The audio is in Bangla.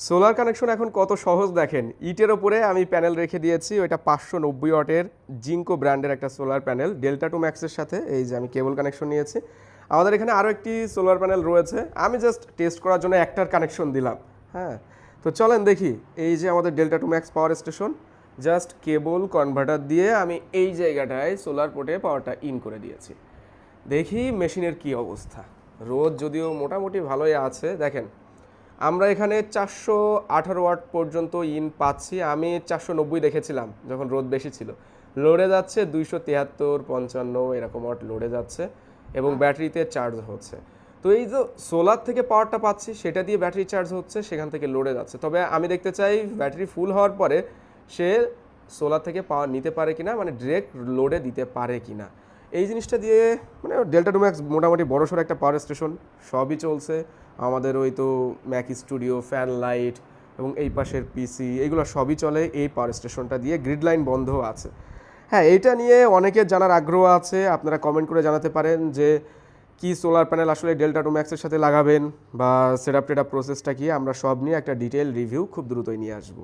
সোলার কানেকশন এখন কত সহজ দেখেন। ইটের ওপরে আমি প্যানেল রেখে দিয়েছি, ওইটা 590 ওয়াটের জিঙ্কো ব্র্যান্ডের একটা সোলার প্যানেল ডেল্টা টু ম্যাক্সের সাথে। এই যে আমি কেবল কানেকশন নিয়েছি। আমাদের এখানে আরও একটি সোলার প্যানেল রয়েছে, আমি জাস্ট টেস্ট করার জন্য একটার কানেকশন দিলাম। হ্যাঁ, তো চলেন দেখি। এই যে আমাদের Delta two Max power station, just কেবল কনভার্টার দিয়ে আমি এই জায়গাটায় সোলার পোর্টে পাওয়ারটা ইন করে দিয়েছি। দেখি মেশিনের কি অবস্থা। রোদ যদিও মোটামুটি ভালোই আছে, দেখেন আমরা এখানে 418 ওয়াট পর্যন্ত ইন পাচ্ছি। আমি 490 দেখেছিলাম যখন রোদ বেশি ছিল। লোডে যাচ্ছে 273, 55 এরকম ওয়াট লোডে যাচ্ছে এবং ব্যাটারিতে চার্জ হচ্ছে। তো এই যে সোলার থেকে পাওয়ারটা পাচ্ছি সেটা দিয়ে ব্যাটারি চার্জ হচ্ছে, সেখান থেকে লোডে যাচ্ছে। তবে আমি দেখতে চাই ব্যাটারি ফুল হওয়ার পরে সে সোলার থেকে পাওয়ার নিতে পারে কিনা, মানে ডিরেক্ট লোডে দিতে পারে কিনা। এই জিনিসটা দিয়ে মানে ডেল্টা টু ম্যাক্স মোটামুটি বড়সড় একটা পাওয়ার স্টেশন, সবই চলছে। আমাদের ওই তো ম্যাক স্টুডিও, ফ্যান লাইট এবং এই পাশের পিসি, এগুলো সবই চলে এই পাওয়ার স্টেশনটা দিয়ে। গ্রিড লাইন বন্ধও আছে। হ্যাঁ, এইটা নিয়ে অনেকের জানার আগ্রহ আছে, আপনারা কমেন্ট করে জানাতে পারেন যে কি সোলার প্যানেল আসলে ডেল্টা টু ম্যাক্সের সাথে লাগাবেন বা সেটআপ টেটআপ প্রসেসটা কি। আমরা সব নিয়ে একটা ডিটেল রিভিউ খুব দ্রুতই নিয়ে আসবো।